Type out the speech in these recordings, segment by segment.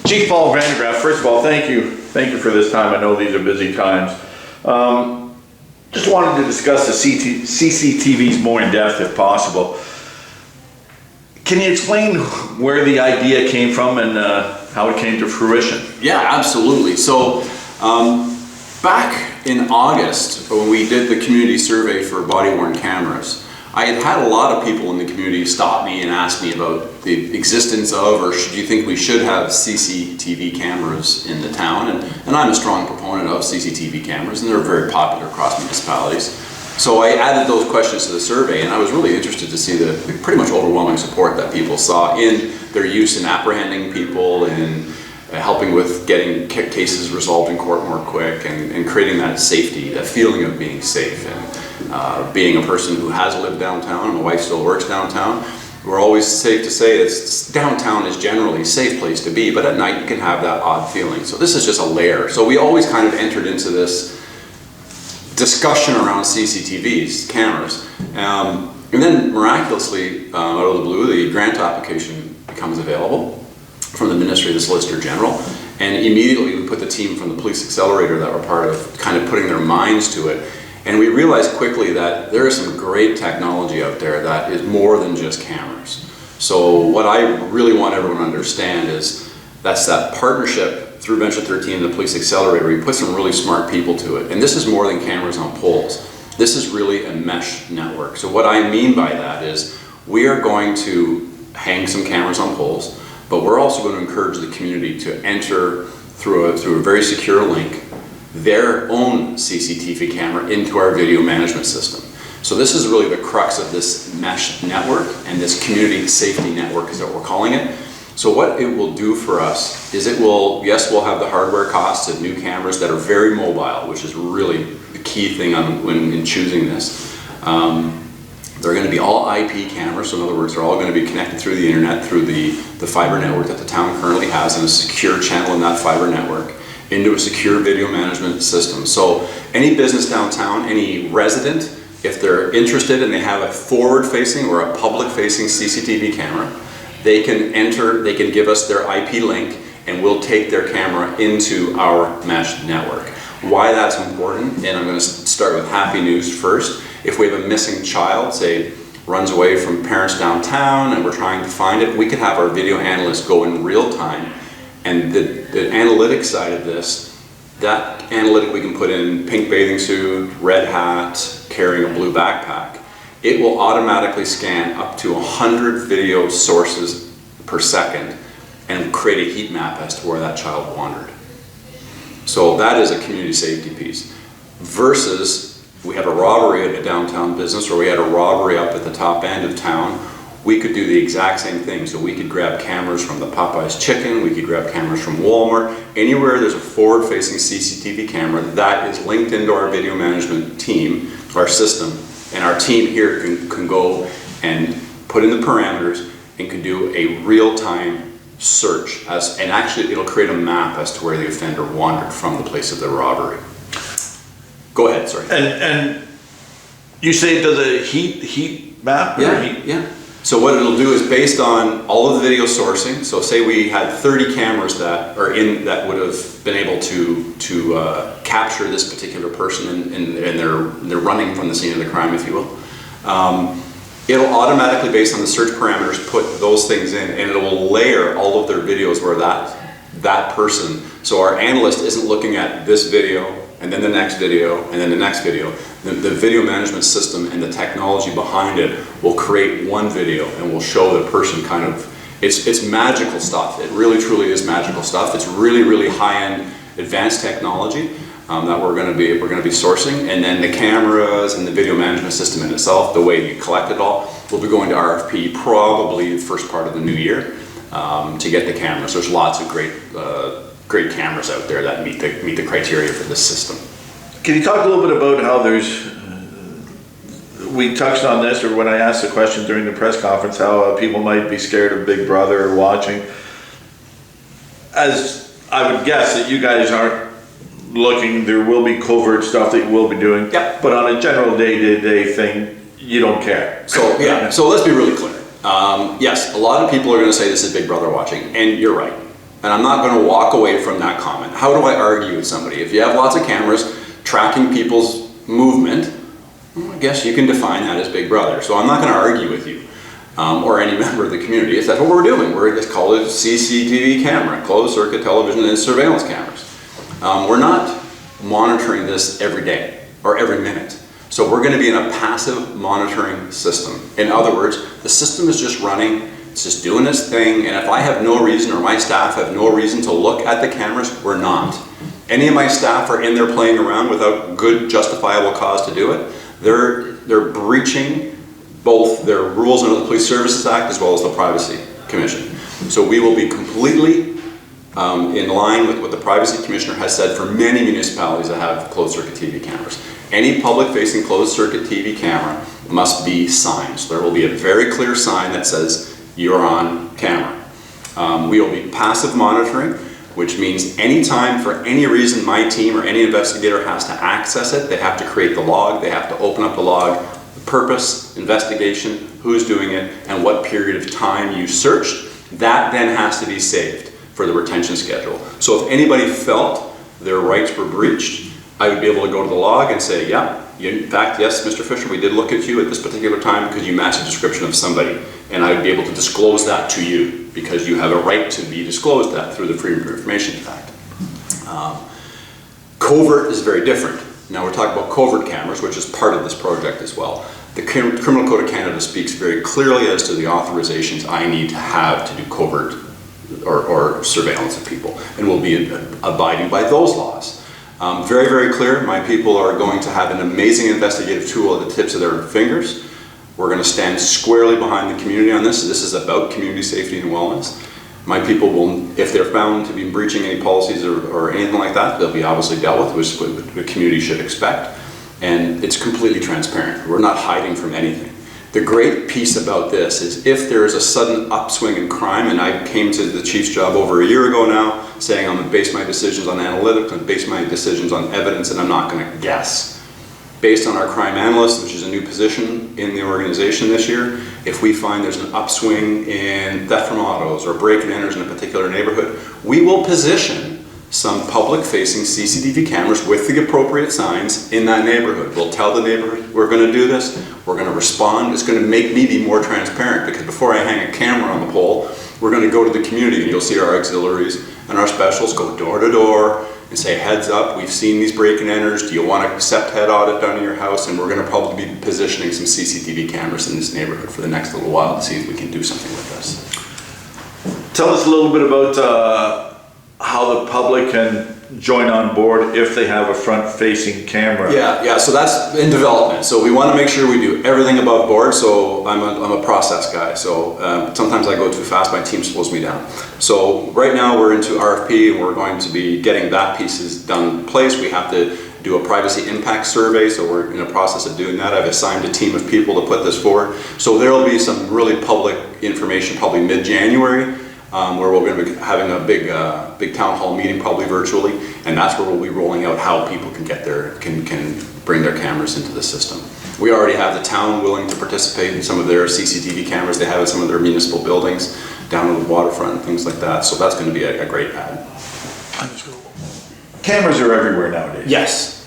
Chief Paul VandeGraaf, first of all, thank you for this time. I know these are busy times. Just wanted to discuss the CCTVs more in depth if possible. Can you explain where the idea came from and how it came to fruition? Yeah, absolutely. So back in August, when we did the community survey for body-worn cameras, I had a lot of people in the community stop me and ask me about the existence of, or should you think we should have CCTV cameras in the town? And I'm a strong proponent of CCTV cameras, and they're very popular across municipalities. So I added those questions to the survey, and I was really interested to see the pretty much overwhelming support that people saw in their use in apprehending people and helping with getting cases resolved in court more quick and creating that safety, that feeling of being safe. And being a person who has lived downtown, and my wife still works downtown, we're always safe to say that downtown is generally a safe place to be, but at night you can have that odd feeling. So this is just a layer. So we always kind of entered into this discussion around CCTVs, cameras. And then miraculously, out of the blue, the grant application becomes available from the Ministry of the Solicitor General. And immediately we put the team from the Police Accelerator that were part of kind of putting their minds to it. And we realized quickly that there is some great technology out there that is more than just cameras. So what I really want everyone to understand is that's that partnership through Venture 13 and the Police Accelerator. We put some really smart people to it. And this is more than cameras on poles. This is really a mesh network. So what I mean by that is we are going to hang some cameras on poles, but we're also going to encourage the community to enter through a very secure link their own CCTV camera into our video management system. So this is really the crux of this mesh network, and this community safety network is what we're calling it. So what it will do for us is it will, yes, we'll have the hardware costs of new cameras that are very mobile, which is really the key thing in choosing this. They're going to be all IP cameras, so in other words, they're all going to be connected through the internet, through the fiber network that the town currently has, and a secure channel in that fiber network into a secure video management system. So any business downtown, any resident, if they're interested and they have a forward-facing or a public-facing CCTV camera, they can give us their IP link, and we'll take their camera into our mesh network. Why that's important, and I'm going to start with happy news first. If we have a missing child, say runs away from parents downtown and we're trying to find it, we could have our video analyst go in real time. And the analytic side of this, that analytic we can put in pink bathing suit, red hat, carrying a blue backpack. It will automatically scan up to 100 video sources per second and create a heat map as to where that child wandered. So that is a community safety piece. Versus we had a robbery at a downtown business, or we had a robbery up at the top end of town. We could do the exact same thing. So we could grab cameras from the Popeye's Chicken, we could grab cameras from Walmart. Anywhere there's a forward-facing CCTV camera that is linked into our video management team, our system, and our team here can go and put in the parameters and can do a real-time search. And actually it'll create a map as to where the offender wandered from the place of the robbery. Go ahead, sorry. And you say it does a heat map? Yeah. So what it'll do is based on all of the video sourcing. So say we had 30 cameras that would have been able to capture this particular person, and they're running from the scene of the crime, if you will. It'll automatically, based on the search parameters, put those things in, and it will layer all of their videos where that person. So our analyst isn't looking at this video and then the next video and then the next video. The video management system and the technology behind it will create one video and will show the person kind of, it's magical stuff. It really truly is magical stuff. It's really, really high-end advanced technology that we're going to be sourcing, and then the cameras and the video management system in itself, the way you collect it all, will be going to RFP probably the first part of the new year to get the cameras. There's lots of great cameras out there that meet the criteria for this system. Can you talk a little bit about how we touched on this, or when I asked the question during the press conference, how people might be scared of Big Brother watching? As I would guess that you guys aren't looking, there will be covert stuff that you will be doing, yep. But on a general day-to-day thing, you don't care. So yeah, so let's be really clear. Yes, a lot of people are going to say this is Big Brother watching, and you're right. and I'm not going to walk away from that comment. How do I argue with somebody? If you have lots of cameras tracking people's movement, well, I guess you can define that as Big Brother. So I'm not going to argue with you or any member of the community. If that's what we're doing, we're just call it CCTV camera, closed circuit television and surveillance cameras. We're not monitoring this every day or every minute. So we're going to be in a passive monitoring system. In other words, the system is just running, it's just doing its thing, and if I have no reason or my staff have no reason to look at the cameras, we're not. Any of my staff are in there playing around without good justifiable cause to do it. They're breaching both their rules under the Police Services Act as well as the Privacy Commission. So we will be completely in line with what the Privacy Commissioner has said for many municipalities that have closed circuit TV cameras. Any public facing closed circuit TV camera must be signed. So there will be a very clear sign that says you're on camera. We will be passive monitoring, which means anytime for any reason my team or any investigator has to access it, they have to create the log, they have to open up the log, the purpose, investigation, who's doing it, and what period of time you searched. That then has to be saved for the retention schedule. So if anybody felt their rights were breached, I would be able to go to the log and say, yeah, in fact, yes, Mr. Fisher, we did look at you at this particular time because you matched a description of somebody. And I would be able to disclose that to you because you have a right to be disclosed that through the Freedom of Information Act. Covert is very different. Now we're talking about covert cameras, which is part of this project as well. The Criminal Code of Canada speaks very clearly as to the authorizations I need to have to do covert or surveillance of people, and we'll be abiding by those laws. Very, very clear, my people are going to have an amazing investigative tool at the tips of their fingers. We're going to stand squarely behind the community on this. This is about community safety and wellness. My people will, if they're found to be breaching any policies or anything like that, they'll be obviously dealt with, which is what the community should expect. And it's completely transparent. We're not hiding from anything. The great piece about this is if there is a sudden upswing in crime, and I came to the chief's job over a year ago now, saying I'm going to base my decisions on analytics and base my decisions on evidence, and I'm not going to guess. Based on our crime analyst, which is a new position in the organization this year, if we find there's an upswing in theft from autos or break-and-enters in a particular neighborhood, we will position some public-facing CCTV cameras with the appropriate signs in that neighborhood. We'll tell the neighborhood we're going to do this, we're going to respond. It's going to make me be more transparent because before I hang a camera on the pole, we're going to go to the community and you'll see our auxiliaries and our specials go door to door and say, heads up, we've seen these break-and-enters, do you want a SEPT head audit done in your house? And we're going to probably be positioning some CCTV cameras in this neighborhood for the next little while to see if we can do something with this. Tell us a little bit about how the public can join on board if they have a front-facing camera. Yeah, so that's in development. So we want to make sure we do everything above board. So I'm a process guy. So sometimes I go too fast, my team slows me down. So right now we're into RFP and we're going to be getting that pieces done in place. We have to do a privacy impact survey, so we're in the process of doing that. I've assigned a team of people to put this forward. So there will be some really public information probably mid-January. Where we're going to be having a big town hall meeting, probably virtually, and that's where we'll be rolling out how people can get can bring their cameras into the system. We already have the town willing to participate in some of their CCTV cameras they have in some of their municipal buildings down on the waterfront and things like that. So that's going to be a great add. Cameras are everywhere nowadays. Yes.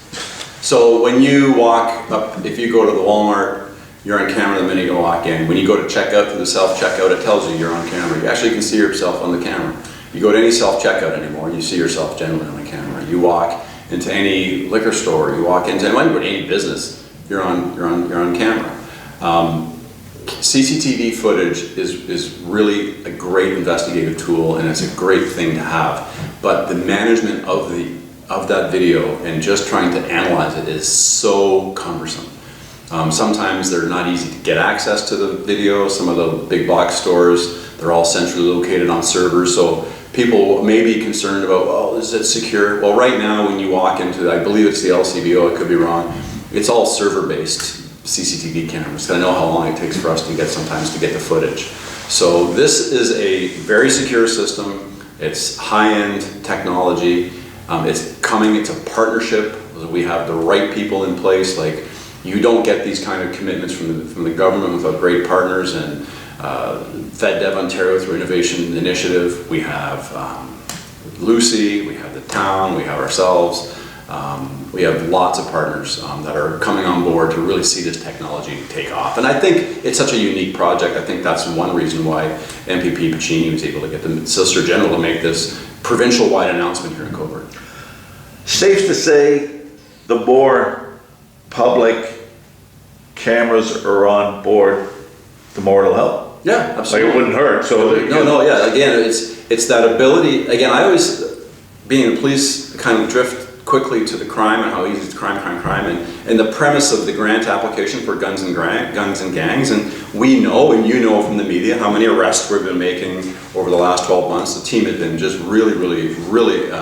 So when you walk up, if you go to the Walmart, you're on camera the minute you walk in. When you go to checkout through the self-checkout, it tells you you're on camera. You actually can see yourself on the camera. You go to any self-checkout anymore, you see yourself generally on the camera. You walk into any liquor store, you walk into any business, you're on camera. CCTV footage is really a great investigative tool, and it's a great thing to have. But the management of that video and just trying to analyze it is so cumbersome. Sometimes they're not easy to get access to the video. Some of the big box stores, they're all centrally located on servers, so people may be concerned about, well, is it secure? Well, right now when you walk into, I believe it's the LCBO, I could be wrong, it's all server-based CCTV cameras. I know how long it takes for us to get sometimes to get the footage. So this is a very secure system. It's high-end technology. It's a partnership. We have the right people in place. Like, you don't get these kind of commitments from the government without great partners, and FedDev Ontario through Innovation Initiative. We have Lucy, we have the town, we have ourselves. We have lots of partners that are coming on board to really see this technology take off. And I think it's such a unique project. I think that's one reason why MPP Pacini was able to get the Solicitor General to make this provincial-wide announcement here in Cobourg. Safe to say, the more public cameras are on board, the more it'll help. Yeah, Like absolutely. it wouldn't hurt, so. Yeah. Again, it's that ability. Again, I always, being in the police, kind of drift quickly to the crime and how easy it's crime, and the premise of the grant application for guns and gangs. And we know, and you know from the media, how many arrests we've been making over the last 12 months. The team has been just really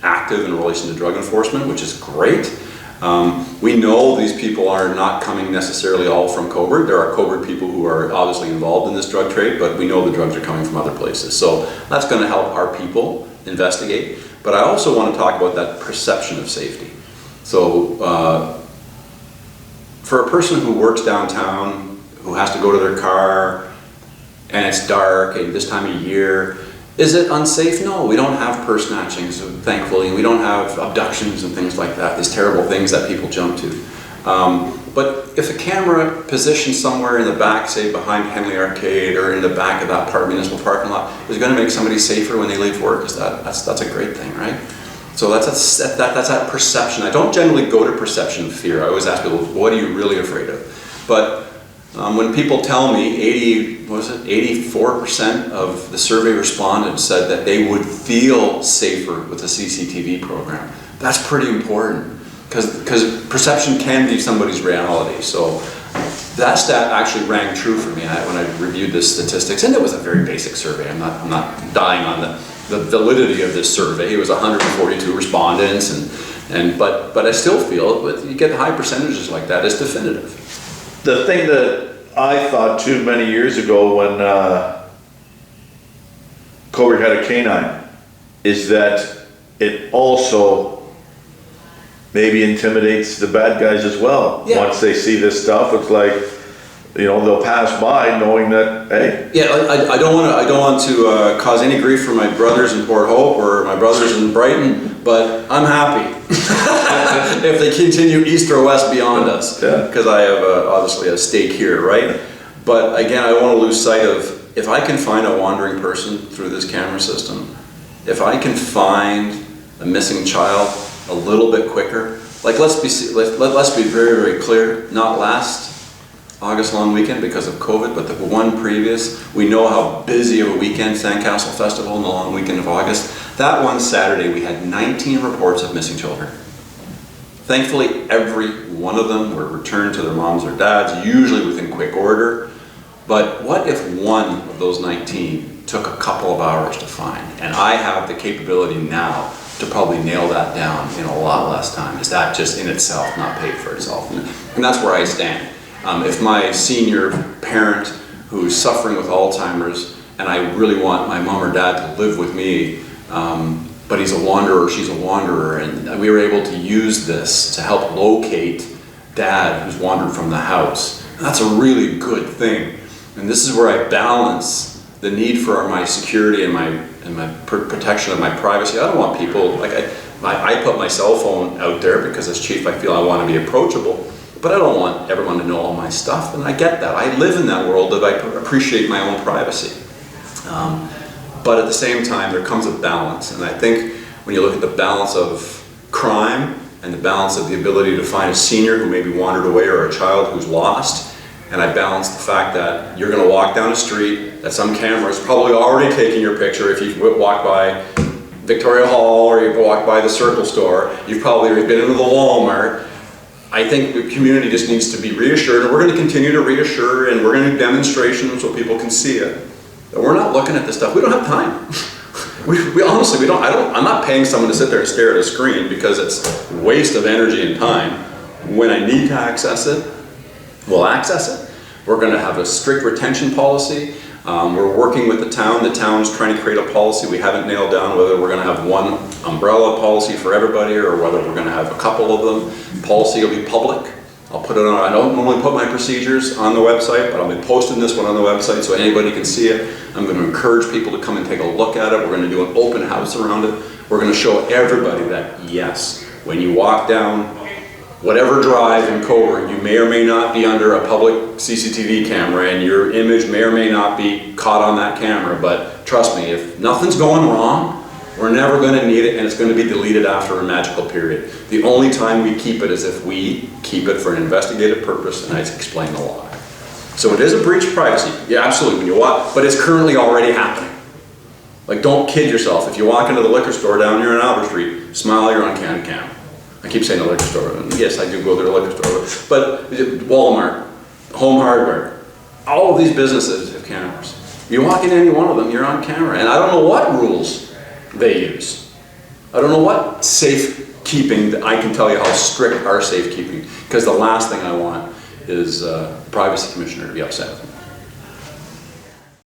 active in relation to drug enforcement, which is great. We know these people are not coming necessarily all from Cobourg. There are Cobourg people who are obviously involved in this drug trade, but we know the drugs are coming from other places. So that's going to help our people investigate. But I also want to talk about that perception of safety. So for a person who works downtown, who has to go to their car, and it's dark, and this time of year, is it unsafe? No, we don't have purse snatchings, thankfully. We don't have abductions and things like that, these terrible things that people jump to. But if a camera positioned somewhere in the back, say behind Henley Arcade or in the back of that municipal parking lot, is going to make somebody safer when they leave work, that's a great thing, right? So that's that perception. I don't generally go to perception of fear. I always ask people, what are you really afraid of? But when people tell me 84% of the survey respondents said that they would feel safer with a CCTV program, that's pretty important. Because perception can be somebody's reality. So that stat actually rang true for me when I reviewed the statistics, and it was a very basic survey. I'm not dying on the validity of this survey. It was 142 respondents, but I still feel you get high percentages like that, it's definitive. The thing that I thought too many years ago when Cobourg had a canine is that it also maybe intimidates the bad guys as well. Yeah. Once they see this stuff, it's like, they'll pass by knowing that, hey. Yeah, I don't want to cause any grief for my brothers in Port Hope or my brothers in Brighton, but I'm happy if they continue east or west beyond us, because I have obviously a stake here, right? But again, I don't want to lose sight of, if I can find a wandering person through this camera system, if I can find a missing child a little bit quicker, like let's be very, very clear, not last August long weekend because of COVID, but the one previous, we know how busy of a weekend Sandcastle Festival and the long weekend of August. That one Saturday we had 19 reports of missing children. Thankfully, every one of them were returned to their moms or dads, usually within quick order. But what if one of those 19 took a couple of hours to find? And I have the capability now to probably nail that down in a lot less time. Is that just in itself not paid for itself? And that's where I stand. If my senior parent who's suffering with Alzheimer's, and I really want my mom or dad to live with me, but he's a wanderer or she's a wanderer, and we were able to use this to help locate dad who's wandered from the house. That's a really good thing. And this is where I balance the need for my security and my protection of my privacy. I don't want people, I put my cell phone out there because as chief I feel I want to be approachable, but I don't want everyone to know all my stuff, and I get that. I live in that world that I appreciate my own privacy. But at the same time, there comes a balance, and I think when you look at the balance of crime and the balance of the ability to find a senior who maybe wandered away or a child who's lost, and I balance the fact that you're going to walk down a street, that some camera is probably already taking your picture. If you've walked by Victoria Hall or you've walked by the Circle store, you've probably been into the Walmart. I think the community just needs to be reassured, and we're going to continue to reassure, and we're going to do demonstrations so people can see it. But we're not looking at this stuff. We don't have time. we honestly, we don't. I'm not paying someone to sit there and stare at a screen because it's a waste of energy and time. When I need to access it, we'll access it. We're going to have a strict retention policy. We're working with the town. The town's trying to create a policy. We haven't nailed down whether we're going to have one umbrella policy for everybody or whether we're going to have a couple of them. Policy will be public. I'll put it on. I don't normally put my procedures on the website, but I'll be posting this one on the website so anybody can see it. I'm going to encourage people to come and take a look at it. We're going to do an open house around it. We're going to show everybody that, yes, when you walk down whatever drive in Coburg, you may or may not be under a public CCTV camera, and your image may or may not be caught on that camera, but trust me, if nothing's going wrong, we're never going to need it, and it's going to be deleted after a magical period. The only time we keep it is if we keep it for an investigative purpose, and I explain the law. So it is a breach of privacy, yeah, absolutely, when you walk, but it's currently already happening. Like, don't kid yourself. If you walk into the liquor store down here on Albert Street, smile, you're on cam. I keep saying the liquor store, and yes, I do go to the liquor store, but Walmart, Home Hardware, all of these businesses have cameras. You walk into any one of them, you're on camera, and I don't know what rules they use. I don't know what safekeeping, I can tell you how strict our safekeeping, because the last thing I want is the privacy commissioner to be upset with me.